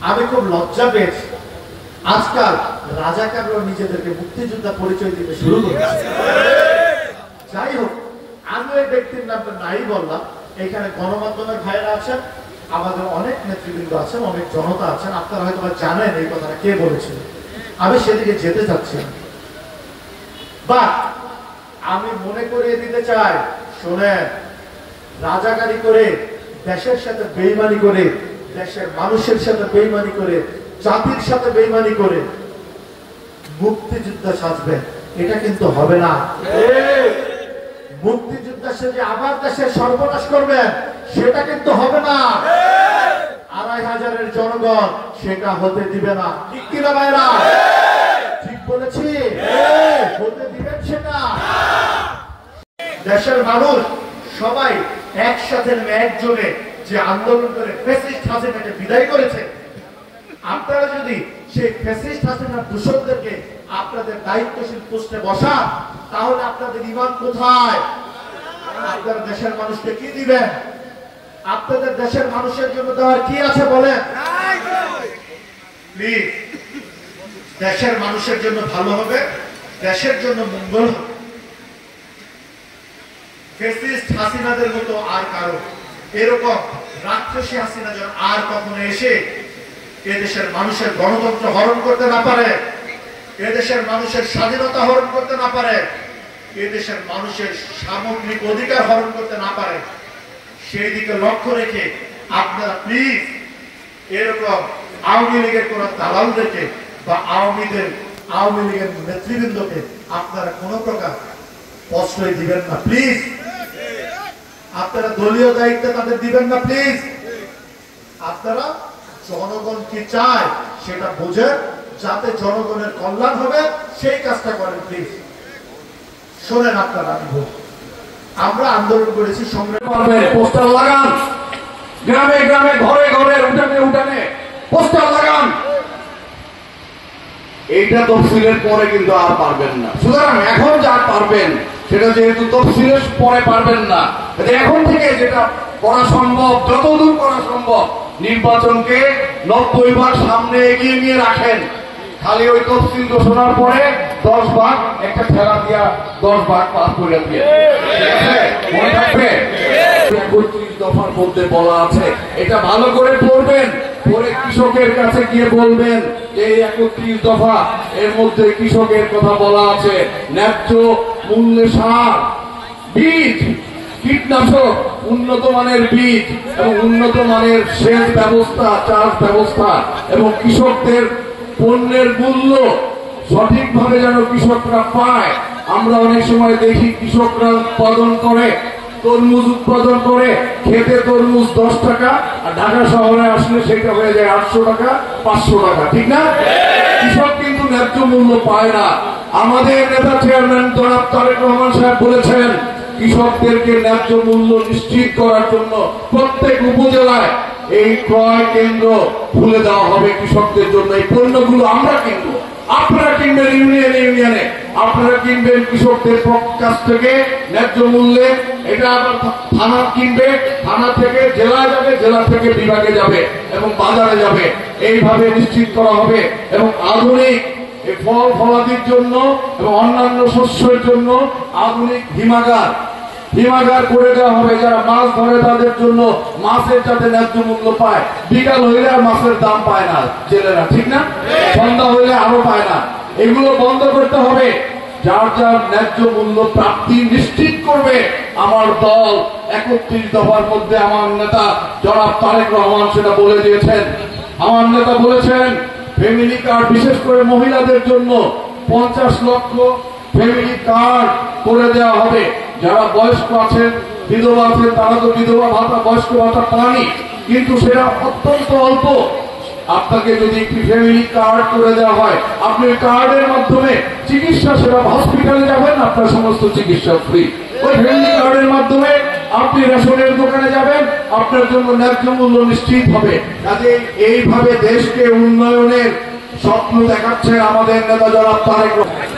আমি খুব লজ্জা পেয়েছি, আজকাল রাজাকাররা নিজেদেরকে মুক্তিযোদ্ধা পরিচয় দিতে শুরু করেছে। যাই হোক, আমি ওই ব্যক্তির নামটা নাই বললাম। এখানে গণমাধ্যমের ভাইরা আছেন, আমাদের অনেক নেতৃবৃন্দ আছেন, অনেক জনতা আছেন, আপনারা হয়তো জানেন এই কথাটা কে বলেছিল। আমি সেদিকে যেতে চাচ্ছি না, বা আমি মনে করিয়ে দিতে চাই, শোনেন, রাজাকারি করে, দেশের সাথে বেইমানি করে, দেশের মানুষের সাথে বেইমানি করে, জাতির সাথে বেইমানি করে মুক্তিযোদ্ধা সাজবেন, এটা কিন্তু হবে না। মুক্তিযোদ্ধা সেজে আবার দেশের সর্বনাশ করবেন, সেটা কিন্তু হবে না। ২৫০০০-এর জনগণ সেটা হতে দিবে না, ঠিক কিনা ভাইরা? ঠিক বলেছি? হতে দিবেন সেটা? দেশের মানুষ সবাই একসাথে একযোগে যে আন্দোলন করে ফ্যাসিস্ট হাসিনাকে বিদায় করেছে, আপনারা যদি সেই ফ্যাসিস্ট হাসিনার দূষণদেরকে আপনাদের দায়িত্বশীল পোস্টে বসান, তাহলে আপনাদের ঈমান কোথায়? আপনারা দেশের মানুষকে কি দিবেন? আপনাদের দেশের মানুষের জন্য দেওয়ার কি আছে বলেন? প্লিজ, দেশের মানুষের জন্য ভালো হবে, দেশের জন্য মঙ্গল হবে। ফ্যাসিস্ট হাসিনাদের মতো আর কারো এরকম রাক্ষসী হাসিনা যেন আর কখনো এসে এদেশের মানুষের গণতন্ত্র হরণ করতে না পারে, এদেশের মানুষের স্বাধীনতা হরণ করতে না পারে, এদেশের মানুষের সামগ্রিক অধিকার হরণ করতে না পারে, সেই দিকে লক্ষ্য রেখে আপনারা প্লিজ এরকম আওয়ামী লীগের কোন দালালদেরকে বা আওয়ামী লীগের নেতৃবৃন্দকে আপনারা কোন প্রকার প্রশ্রয় দিবেন না। প্লিজ, আপনারা দলীয় দায়িত্ব তাদের দিবেন না। প্লিজ, আপনারা জনগণ কি চায় সেটা বুঝেন, যাতে জনগণের কল্যাণ হবে সেই কাজটা করেন। প্লিজ শোনেন, আপনারা আমরা আন্দোলন করেছি, সংগ্রাম করবেন, পোস্টার লাগান, গ্রামে গ্রামে, ঘরে ঘরে, উঠানে উঠানে পোস্টার লাগান। এইটা তফসিলের পরে কিন্তু আর পারবেন না। সুতরাং এখন যা পারবেন সেটা যেহেতু তফসিলের পরে পারবেন না, এখন থেকে যেটা করা সম্ভব, যতদূর করা সম্ভব, নির্বাচনকে ৯০ ভাগ সামনে এগিয়ে নিয়ে রাখেন। খালি ওই তফসিল ঘোষণার পরে ১০ ভাগ একটা ঠেলা দিয়া ১০ ভাগ পাস করে দিয়ে, ঠিক আছে? মনে থাকবে ৩১ দফার মধ্যে বলা আছে, এটা ভালো করে পড়বেন, পরে কৃষকের কাছে গিয়ে বলবেন যে এই ৩১ দফা এর মধ্যে কৃষকের কথা বলা আছে, ন্যায্য মূল্যে সার, বীজ, কীটনাশক, উন্নত মানের বীজ এবং উন্নত মানের সেচ ব্যবস্থা, চাষ ব্যবস্থা এবং কৃষকদের পণ্যের মূল্য সঠিকভাবে যেন কৃষকরা পায়। আমরা অনেক সময় দেখি কৃষকরা উৎপাদন করে, তরমুজ উৎপাদন করে, খেতে তরমুজ ১০ টাকা, আর ঢাকা শহরে আসলে সেটা হয়ে যায় ৮০০ টাকা, ৫০০ টাকা, ঠিক না? কৃষক কিন্তু ন্যায্য মূল্য পায় না। আমাদের নেতা চেয়ারম্যান জনাব তারেক রহমান সাহেব বলেছেন, কৃষকদেরকে ন্যায্য মূল্য নিশ্চিত করার জন্য প্রত্যেক উপজেলায় এই ক্রয় কেন্দ্র খুলে দেওয়া হবে কৃষকদের জন্য। এই পণ্যগুলো আমরা কিনবো, আপনারা কিনবেন ইউনিয়নে ইউনিয়নে, আপনারা কিনবেন কৃষকদের কাছ থেকে ন্যায্য মূল্যে। এটা আবার থানা কিনবে, থানা থেকে জেলায় যাবে, জেলা থেকে বিভাগে যাবে এবং বাজারে যাবে। এইভাবে নিশ্চিত করা হবে এবং আধুনিক ফল ফলাদির জন্য এবং অন্যান্য শস্যের জন্য আধুনিক হিমাগার করে দেওয়া হবে। যারা মাছ ধরে তাদের জন্য মাছের যাতে ন্যায্য মূল্য পায়, বিকাল হইলে আর মাছের দাম পায় না জেলেরা, ঠিক না? সন্ধ্যা হইলে আরো পায় না। এগুলো বন্ধ করতে হবে। যার যার ন্যায্য মূল্য প্রাপ্তি নিশ্চিত করবে আমার দল। ৩১ দফার মধ্যে আমার নেতা জনাব তারেক রহমান সেটা বলে দিয়েছেন। আমার নেতা বলেছেন ফ্যামিলি কার্ড, বিশেষ করে মহিলাদের জন্য ৫০ লক্ষ ফ্যামিলি কার্ড করে দেওয়া হবে। যারা বয়স্ক আছেন, বিধবা আছেন, তারা তো বিধবা ভাতা, বয়স্ক ভাতা পানি, কিন্তু সেটা অত্যন্ত অল্প। আপনাকে যদি একটি ফ্যামিলি কার্ড করে দেওয়া হয়, আপনি ওই কার্ডের মাধ্যমে চিকিৎসা সেবা, হসপিটালে যাবেন, আপনার সমস্ত চিকিৎসা ফ্রি। ওই ফ্যামিলি কার্ডের মাধ্যমে আপনি রেশনের দোকানে যাবেন, আপনার জন্য ন্যায্য মূল্য নিশ্চিত হবে। কাজে এইভাবে দেশকে উন্নয়নের স্বপ্ন দেখাচ্ছে আমাদের নেতা জনাব তারেক রহমান।